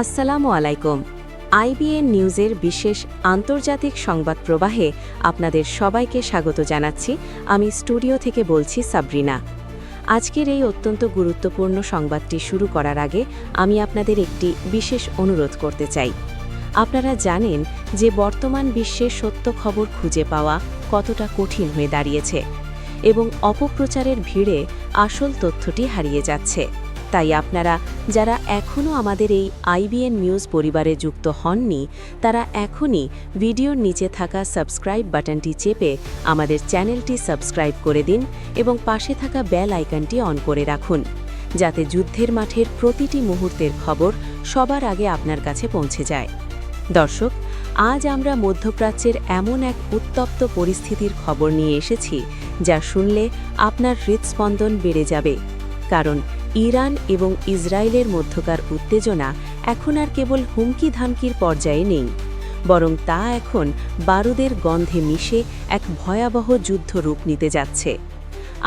আসসালামু আলাইকুম। আইবিএন নিউজের বিশেষ আন্তর্জাতিক সংবাদ প্রবাহে আপনাদের সবাইকে স্বাগত জানাচ্ছি। আমি স্টুডিও থেকে বলছি সাবরিনা। আজকের এই অত্যন্ত গুরুত্বপূর্ণ সংবাদটি শুরু করার আগে আমি আপনাদের একটি বিশেষ অনুরোধ করতে চাই। আপনারা জানেন যে বর্তমান বিশ্বে সত্য খবর খুঁজে পাওয়া কতটা কঠিন হয়ে দাঁড়িয়েছে এবং অপপ্রচারের ভিড়ে আসল তথ্যটি হারিয়ে যাচ্ছে। তাই আপনারা যারা এখনও আমাদের এই আইবিএন নিউজ পরিবারে যুক্ত হননি, তারা এখনই ভিডিওর নিচে থাকা সাবস্ক্রাইব বাটনটি চেপে আমাদের চ্যানেলটি সাবস্ক্রাইব করে দিন এবং পাশে থাকা বেল আইকনটি অন করে রাখুন, যাতে যুদ্ধের মাঠের প্রতিটি মুহূর্তের খবর সবার আগে আপনার কাছে পৌঁছে যায়। দর্শক, আজ আমরা মধ্যপ্রাচ্যের এমন এক উত্তপ্ত পরিস্থিতির খবর নিয়ে এসেছি যা শুনলে আপনার হৃদস্পন্দন বেড়ে যাবে। কারণ ইরান এবং ইসরায়েলের মধ্যকার উত্তেজনা এখন আর কেবল হুমকি ধামকির পর্যায়ে নেই, বরং তা এখন বারুদের গন্ধে মিশে এক ভয়াবহ যুদ্ধ রূপ নিতে যাচ্ছে।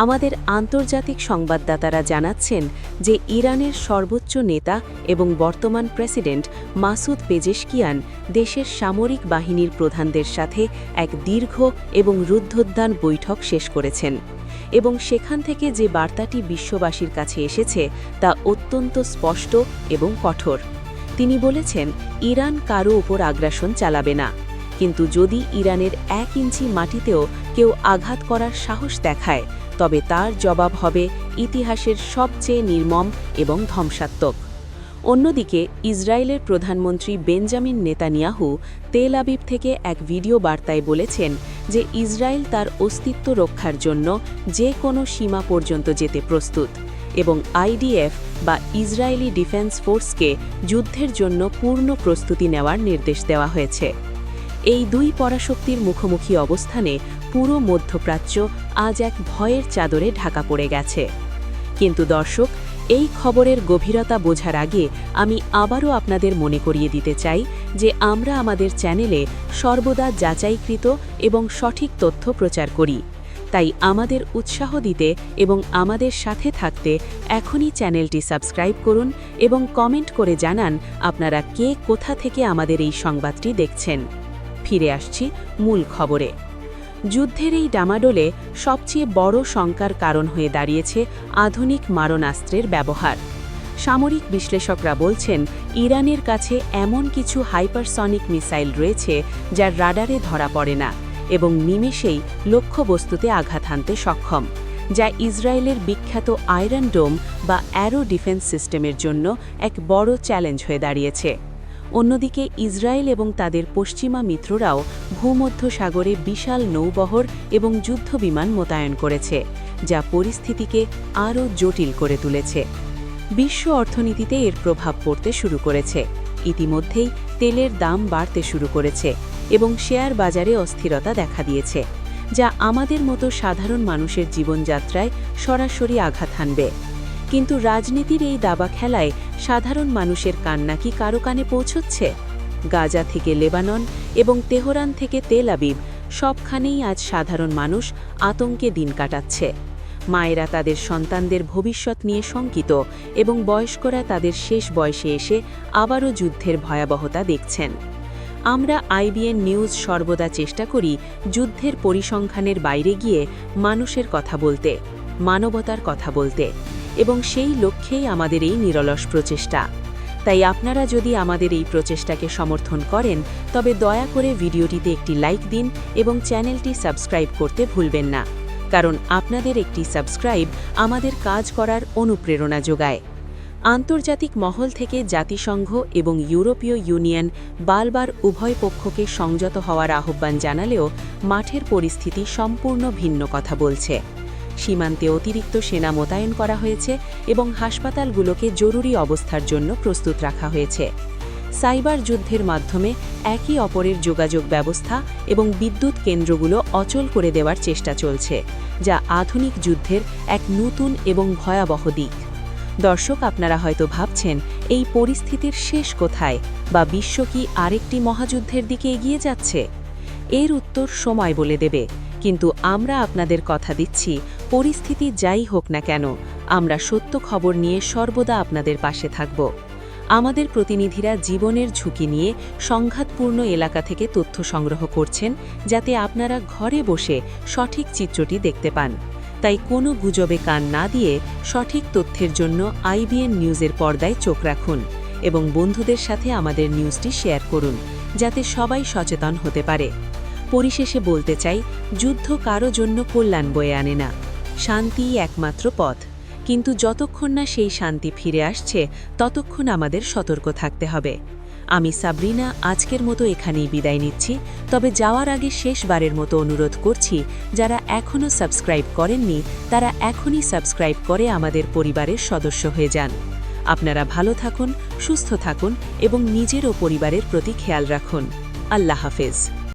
আমাদের আন্তর্জাতিক সংবাদদাতারা জানাচ্ছেন যে ইরানের সর্বোচ্চ নেতা এবং বর্তমান প্রেসিডেন্ট মাসুদ পেজেশকিয়ান দেশের সামরিক বাহিনীর প্রধানদের সাথে এক দীর্ঘ এবং রুদ্ধোদ্যান বৈঠক শেষ করেছেন এবং সেখান থেকে যে বার্তাটি বিশ্ববাসীর কাছে এসেছে তা অত্যন্ত স্পষ্ট এবং কঠোর। তিনি বলেছেন, ইরান কারো উপর আগ্রাসন চালাবে না, কিন্তু যদি ইরানের 1 ইঞ্চি মাটিতেও কেউ আঘাত করার সাহস দেখায়, তবে তার জবাব হবে ইতিহাসের সবচেয়ে নির্মম এবং ধ্বংসাত্মক। অন্যদিকে ইসরায়েলের প্রধানমন্ত্রী বেঞ্জামিন নেতানিয়াহু তেল আবিব থেকে এক ভিডিও বার্তায় বলেছেন যে ইসরায়েল তার অস্তিত্ব রক্ষার জন্য যে কোনো সীমা পর্যন্ত যেতে প্রস্তুত এবং আইডিএফ বা ইসরায়েলি ডিফেন্স ফোর্সকে যুদ্ধের জন্য পূর্ণ প্রস্তুতি নেওয়ার নির্দেশ দেওয়া হয়েছে। এই দুই পরাশক্তির মুখোমুখি অবস্থানে পুরো মধ্যপ্রাচ্য আজ এক ভয়ের চাদরে ঢাকা পড়ে গেছে। কিন্তু দর্শক, এই খবরের গভীরতা বোঝার আগে আমি আবারও আপনাদের মনে করিয়ে দিতে চাই যে আমরা আমাদের চ্যানেলে সর্বদা যাচাইকৃত এবং সঠিক তথ্য প্রচার করি। তাই আমাদের উৎসাহ দিতে এবং আমাদের সাথে থাকতে এখনই চ্যানেলটি সাবস্ক্রাইব করুন এবং কমেন্ট করে জানান আপনারা কে কোথা থেকে আমাদের এই সংবাদটি দেখছেন। ফিরে আসছি মূল খবরে। যুদ্ধের এই ডামাডোলে সবচেয়ে বড় শঙ্কার কারণ হয়ে দাঁড়িয়েছে আধুনিক মারণাস্ত্রের ব্যবহার। সামরিক বিশ্লেষকরা বলছেন, ইরানের কাছে এমন কিছু হাইপারসনিক মিসাইল রয়েছে যার রাডারে ধরা পড়ে না এবং নিমেষেই লক্ষ্যবস্তুতে আঘাত হানতে সক্ষম, যা ইসরায়েলের বিখ্যাত আয়রন ডোম বা অ্যারো ডিফেন্স সিস্টেমের জন্য এক বড় চ্যালেঞ্জ হয়ে দাঁড়িয়েছে। অন্যদিকে ইসরায়েল এবং তাদের পশ্চিমা মিত্ররাও ভূমধ্যসাগরে বিশাল নৌবহর এবং যুদ্ধবিমান মোতায়েন করেছে, যা পরিস্থিতিকে আরও জটিল করে তুলেছে। বিশ্ব অর্থনীতিতে এর প্রভাব পড়তে শুরু করেছে। ইতিমধ্যেই তেলের দাম বাড়তে শুরু করেছে এবং শেয়ার বাজারে অস্থিরতা দেখা দিয়েছে, যা আমাদের মতো সাধারণ মানুষের জীবনযাত্রায় সরাসরি আঘাত হানবে। কিন্তু রাজনীতির এই দাবা খেলায় সাধারণ মানুষের কান্না কি কারো কানে পৌঁছচ্ছে? গাজা থেকে লেবানন এবং তেহরান থেকে তেল আবিব, সবখানেই আজ সাধারণ মানুষ আতঙ্কে দিন কাটাচ্ছে। মায়েরা তাদের সন্তানদের ভবিষ্যৎ নিয়ে শঙ্কিত এবং বয়স্করা তাদের শেষ বয়সে এসে আবারও যুদ্ধের ভয়াবহতা দেখছেন। আমরা আইবিএন নিউজ সর্বদা চেষ্টা করি যুদ্ধের পরিসংখ্যানের বাইরে গিয়ে মানুষের কথা বলতে, মানবতার কথা বলতে, এবং সেই লক্ষ্যেই আমাদের এই নিরলস প্রচেষ্টা। তাই আপনারা যদি আমাদের এই প্রচেষ্টাকে সমর্থন করেন, তবে দয়া করে ভিডিওটিতে একটি লাইক দিন এবং চ্যানেলটি সাবস্ক্রাইব করতে ভুলবেন না, কারণ আপনাদের একটি সাবস্ক্রাইব আমাদের কাজ করার অনুপ্রেরণা যোগায়। আন্তর্জাতিক মহল থেকে জাতিসংঘ এবং ইউরোপীয় ইউনিয়ন বারবার উভয় পক্ষকে সংযত হওয়ার আহ্বান জানালেও মাঠের পরিস্থিতি সম্পূর্ণ ভিন্ন কথা বলছে। সীমান্তে অতিরিক্ত সেনা মোতায়েন করা হয়েছে এবং হাসপাতালগুলোকে জরুরি অবস্থার জন্য প্রস্তুত রাখা হয়েছে। সাইবার যুদ্ধের মাধ্যমে একে অপরের যোগাযোগ ব্যবস্থা এবং বিদ্যুৎ কেন্দ্রগুলো অচল করে দেওয়ার চেষ্টা চলছে, যা আধুনিক যুদ্ধের এক নতুন এবং ভয়াবহ দিক। দর্শক, আপনারা হয়তো ভাবছেন, এই পরিস্থিতির শেষ কোথায়, বা বিশ্ব কি আরেকটি মহাযুদ্ধের দিকে এগিয়ে যাচ্ছে? এর উত্তর সময় বলে দেবে, কিন্তু আমরা আপনাদের কথা দিচ্ছি, পরিস্থিতি যাই হোক না কেন, আমরা সত্য খবর নিয়ে সর্বদা আপনাদের পাশে থাকব। আমাদের প্রতিনিধিরা জীবনের ঝুঁকি নিয়ে সংঘাতপূর্ণ এলাকা থেকে তথ্য সংগ্রহ করছেন, যাতে আপনারা ঘরে বসে সঠিক চিত্রটি দেখতে পান। তাই কোনো গুজবে কান না দিয়ে সঠিক তথ্যের জন্য আইবিএন নিউজের পর্দায় চোখ রাখুন এবং বন্ধুদের সাথে আমাদের নিউজটি শেয়ার করুন, যাতে সবাই সচেতন হতে পারে। পরিশেষে বলতে চাই, যুদ্ধ কারো জন্য কল্যাণ বয়ে আনে না, শান্তিই একমাত্র পথ। কিন্তু যতক্ষণ না সেই শান্তি ফিরে আসছে, ততক্ষণ আমাদের সতর্ক থাকতে হবে। আমি সাবরিনা আজকের মতো এখানেই বিদায় নিচ্ছি, তবে যাওয়ার আগে শেষবারের মতো অনুরোধ করছি, যারা এখনও সাবস্ক্রাইব করেননি তারা এখনই সাবস্ক্রাইব করে আমাদের পরিবারের সদস্য হয়ে যান। আপনারা ভালো থাকুন, সুস্থ থাকুন এবং নিজের ও পরিবারের প্রতি খেয়াল রাখুন। আল্লাহ হাফেজ।